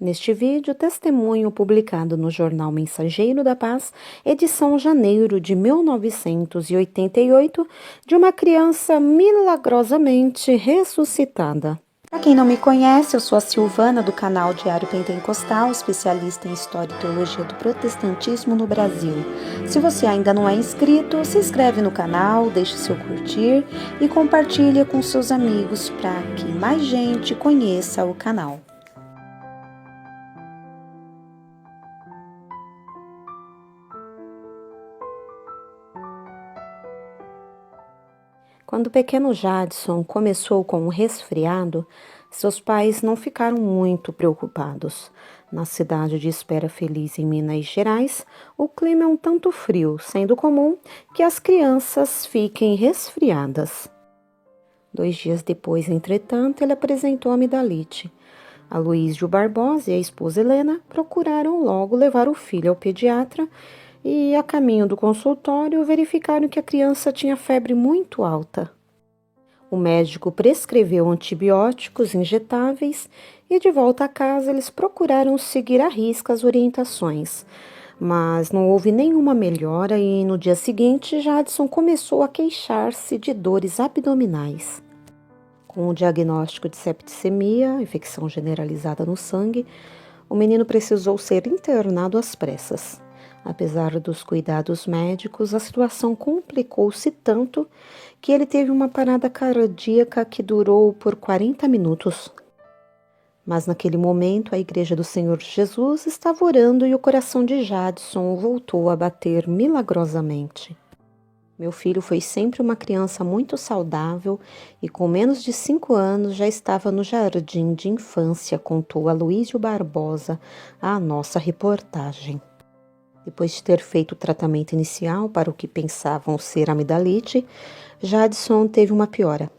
Neste vídeo, testemunho publicado no Jornal Mensageiro da Paz, edição janeiro de 1988, de uma criança milagrosamente ressuscitada. Para quem não me conhece, eu sou a Silvana do canal Diário Pentecostal, especialista em História e Teologia do Protestantismo no Brasil. Se você ainda não é inscrito, se inscreve no canal, deixe seu curtir e compartilhe com seus amigos para que mais gente conheça o canal. Quando o pequeno Jadson começou com um resfriado, seus pais não ficaram muito preocupados. Na cidade de Espera Feliz, em Minas Gerais, o clima é um tanto frio, sendo comum que as crianças fiquem resfriadas. 2 dias depois, entretanto, ele apresentou amidalite. Aloísio Barbosa e a esposa Helena procuraram logo levar o filho ao pediatra e, a caminho do consultório, verificaram que a criança tinha febre muito alta. O médico prescreveu antibióticos injetáveis e, de volta a casa, eles procuraram seguir à risca as orientações. Mas não houve nenhuma melhora e, no dia seguinte, Jadson começou a queixar-se de dores abdominais. Com o diagnóstico de septicemia, infecção generalizada no sangue, o menino precisou ser internado às pressas. Apesar dos cuidados médicos, a situação complicou-se tanto que ele teve uma parada cardíaca que durou por 40 minutos. Mas naquele momento a Igreja do Senhor Jesus estava orando e o coração de Jadson voltou a bater milagrosamente. Meu filho foi sempre uma criança muito saudável e com menos de 5 anos já estava no jardim de infância, contou Aloísio Barbosa à nossa reportagem. Depois de ter feito o tratamento inicial para o que pensavam ser amidalite, Jadson teve uma piora.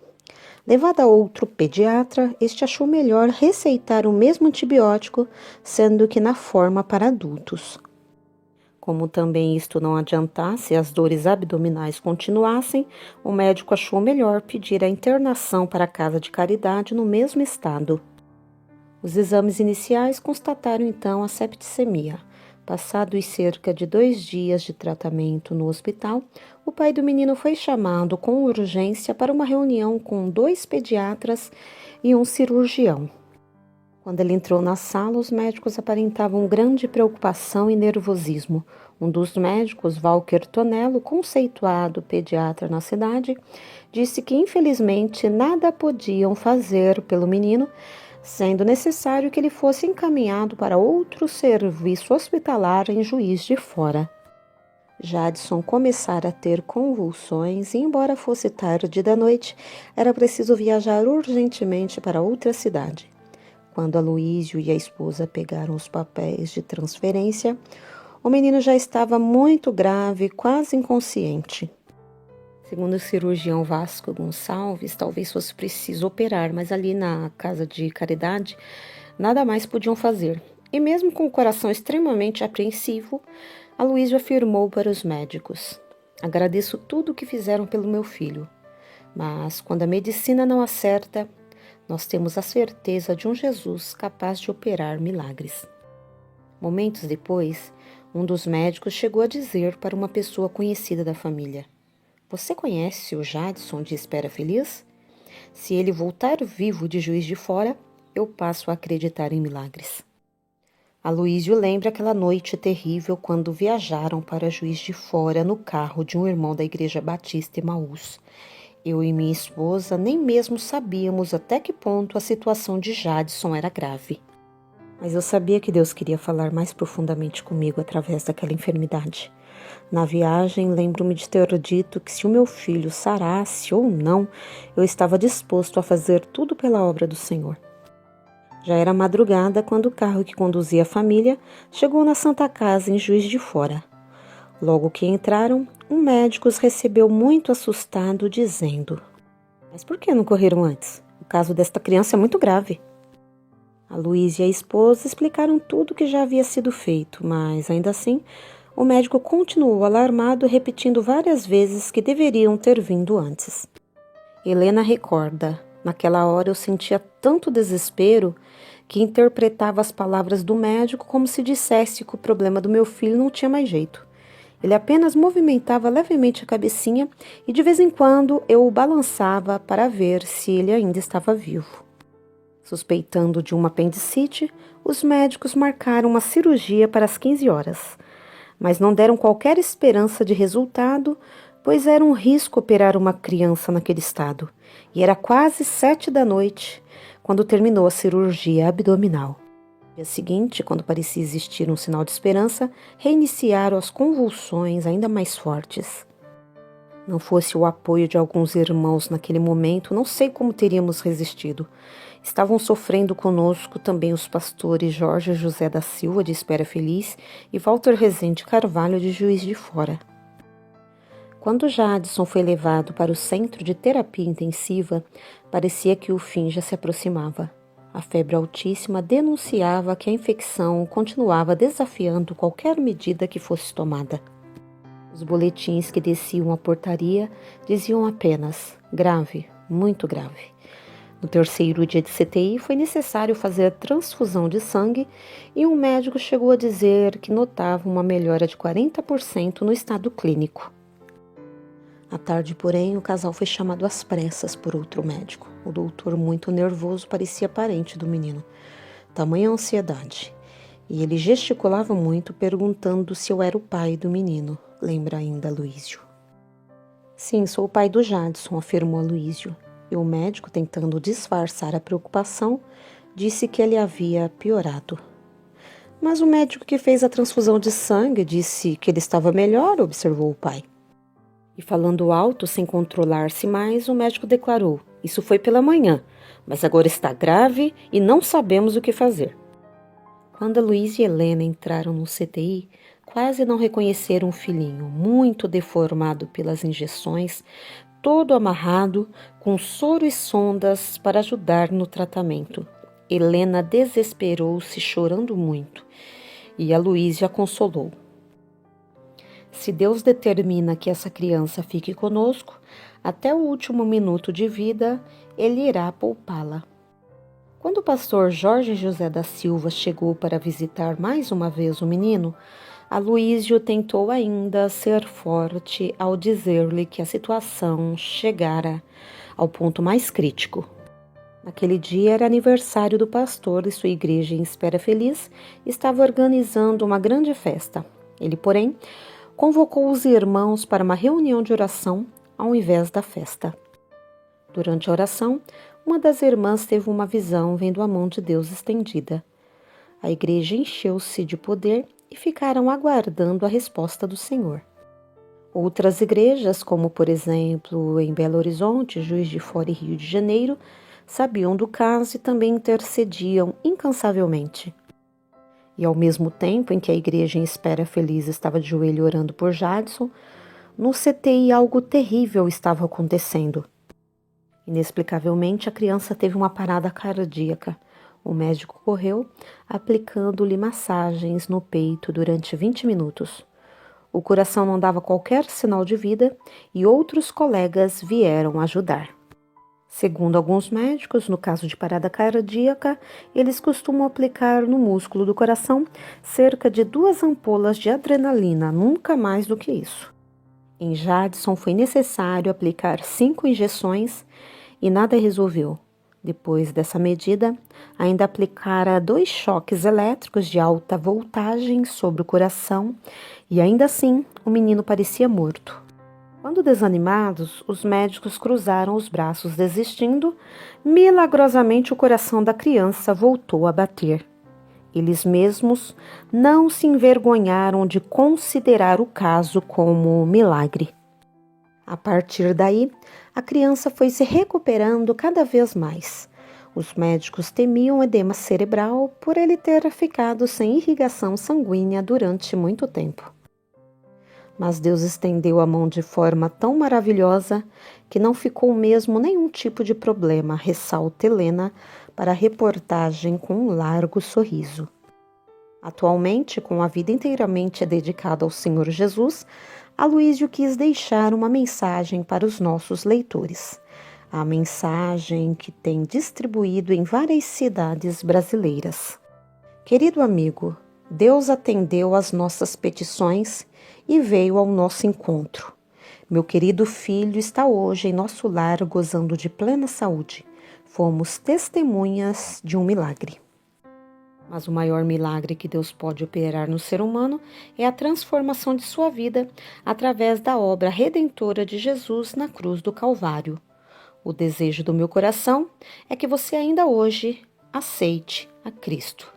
Levado a outro pediatra, este achou melhor receitar o mesmo antibiótico, sendo que na forma para adultos. Como também isto não adiantasse e as dores abdominais continuassem, o médico achou melhor pedir a internação para a casa de caridade no mesmo estado. Os exames iniciais constataram então a septicemia. Passados cerca de 2 dias de tratamento no hospital, o pai do menino foi chamado com urgência para uma reunião com 2 pediatras e um cirurgião. Quando ele entrou na sala, os médicos aparentavam grande preocupação e nervosismo. Um dos médicos, Walker Tonello, conceituado pediatra na cidade, disse que infelizmente nada podiam fazer pelo menino, sendo necessário que ele fosse encaminhado para outro serviço hospitalar em Juiz de Fora. Jadson começara a ter convulsões e, embora fosse tarde da noite, era preciso viajar urgentemente para outra cidade. Quando Aloísio e a esposa pegaram os papéis de transferência, o menino já estava muito grave, quase inconsciente. Segundo o cirurgião Vasco Gonçalves, talvez fosse preciso operar, mas ali na casa de caridade nada mais podiam fazer. E mesmo com o coração extremamente apreensivo, Aloísio afirmou para os médicos: "Agradeço tudo o que fizeram pelo meu filho, mas quando a medicina não acerta, nós temos a certeza de um Jesus capaz de operar milagres." Momentos depois, um dos médicos chegou a dizer para uma pessoa conhecida da família: "Você conhece o Jadson de Espera Feliz? Se ele voltar vivo de Juiz de Fora, eu passo a acreditar em milagres." Aloísio lembra aquela noite terrível quando viajaram para Juiz de Fora no carro de um irmão da Igreja Batista Emaús. Eu e minha esposa nem mesmo sabíamos até que ponto a situação de Jadson era grave. Mas eu sabia que Deus queria falar mais profundamente comigo através daquela enfermidade. Na viagem, lembro-me de ter dito que se o meu filho sarasse ou não, eu estava disposto a fazer tudo pela obra do Senhor. Já era madrugada quando o carro que conduzia a família chegou na Santa Casa em Juiz de Fora. Logo que entraram, um médico os recebeu muito assustado, dizendo: "Mas por que não correram antes? O caso desta criança é muito grave." A Luísa e a esposa explicaram tudo o que já havia sido feito, mas ainda assim, o médico continuou alarmado, repetindo várias vezes que deveriam ter vindo antes. Helena recorda: Naquela hora eu sentia tanto desespero que interpretava as palavras do médico como se dissesse que o problema do meu filho não tinha mais jeito. Ele apenas movimentava levemente a cabecinha e de vez em quando eu o balançava para ver se ele ainda estava vivo. Suspeitando de uma apendicite, os médicos marcaram uma cirurgia para as 15 horas, mas não deram qualquer esperança de resultado, pois era um risco operar uma criança naquele estado, e era quase 7 da noite quando terminou a cirurgia abdominal. No dia seguinte, quando parecia existir um sinal de esperança, reiniciaram as convulsões ainda mais fortes. Não fosse o apoio de alguns irmãos naquele momento, não sei como teríamos resistido. Estavam sofrendo conosco também os pastores Jorge José da Silva, de Espera Feliz, e Walter Rezende Carvalho, de Juiz de Fora. Quando Jadson foi levado para o centro de terapia intensiva, parecia que o fim já se aproximava. A febre altíssima denunciava que a infecção continuava desafiando qualquer medida que fosse tomada. Os boletins que desciam a portaria diziam apenas grave, muito grave. No terceiro dia de CTI foi necessário fazer transfusão de sangue e um médico chegou a dizer que notava uma melhora de 40% no estado clínico. À tarde, porém, o casal foi chamado às pressas por outro médico. O doutor, muito nervoso, parecia parente do menino. Tamanha ansiedade. E ele gesticulava muito, perguntando se eu era o pai do menino. Lembra ainda Aloísio. Sim, sou o pai do Jadson, afirmou Aloísio. E o médico, tentando disfarçar a preocupação, disse que ele havia piorado. Mas o médico que fez a transfusão de sangue disse que ele estava melhor, observou o pai. E falando alto, sem controlar-se mais, o médico declarou: isso foi pela manhã, mas agora está grave e não sabemos o que fazer. Quando a Luísa e Helena entraram no CTI, quase não reconheceram o filhinho, muito deformado pelas injeções, todo amarrado, com soro e sondas para ajudar no tratamento. Helena desesperou-se, chorando muito, e a Luísa a consolou. Se Deus determina que essa criança fique conosco, até o último minuto de vida, Ele irá poupá-la. Quando o pastor Jorge José da Silva chegou para visitar mais uma vez o menino, Aloísio tentou ainda ser forte ao dizer-lhe que a situação chegara ao ponto mais crítico. Naquele dia era aniversário do pastor e sua igreja em Espera Feliz estava organizando uma grande festa. Ele, porém, convocou os irmãos para uma reunião de oração ao invés da festa. Durante a oração, uma das irmãs teve uma visão vendo a mão de Deus estendida. A igreja encheu-se de poder e ficaram aguardando a resposta do Senhor. Outras igrejas, como por exemplo em Belo Horizonte, Juiz de Fora e Rio de Janeiro, sabiam do caso e também intercediam incansavelmente. E ao mesmo tempo em que a igreja em Espera Feliz estava de joelho orando por Jadson, no CTI algo terrível estava acontecendo. Inexplicavelmente, a criança teve uma parada cardíaca. O médico correu, aplicando-lhe massagens no peito durante 20 minutos. O coração não dava qualquer sinal de vida e outros colegas vieram ajudar. Segundo alguns médicos, no caso de parada cardíaca, eles costumam aplicar no músculo do coração cerca de 2 ampolas de adrenalina, nunca mais do que isso. Em Jadson foi necessário aplicar 5 injeções e nada resolveu. Depois dessa medida, ainda aplicara 2 choques elétricos de alta voltagem sobre o coração e ainda assim o menino parecia morto. Quando desanimados, os médicos cruzaram os braços desistindo, milagrosamente o coração da criança voltou a bater. Eles mesmos não se envergonharam de considerar o caso como milagre. A partir daí, a criança foi se recuperando cada vez mais. Os médicos temiam edema cerebral por ele ter ficado sem irrigação sanguínea durante muito tempo. Mas Deus estendeu a mão de forma tão maravilhosa que não ficou mesmo nenhum tipo de problema, ressalta Helena para a reportagem com um largo sorriso. Atualmente, com a vida inteiramente dedicada ao Senhor Jesus, Aloísio quis deixar uma mensagem para os nossos leitores. a mensagem que tem distribuído em várias cidades brasileiras. Querido amigo, Deus atendeu às nossas petições e veio ao nosso encontro. Meu querido filho está hoje em nosso lar gozando de plena saúde. Fomos testemunhas de um milagre. Mas o maior milagre que Deus pode operar no ser humano é a transformação de sua vida através da obra redentora de Jesus na cruz do Calvário. O desejo do meu coração é que você ainda hoje aceite a Cristo.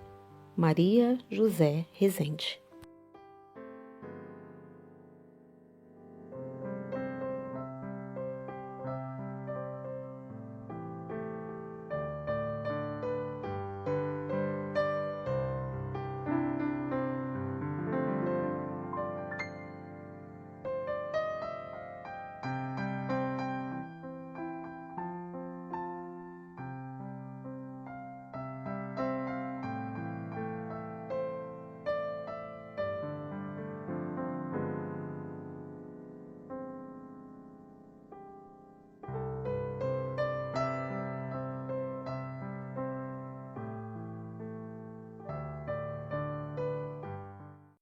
Maria José Rezende.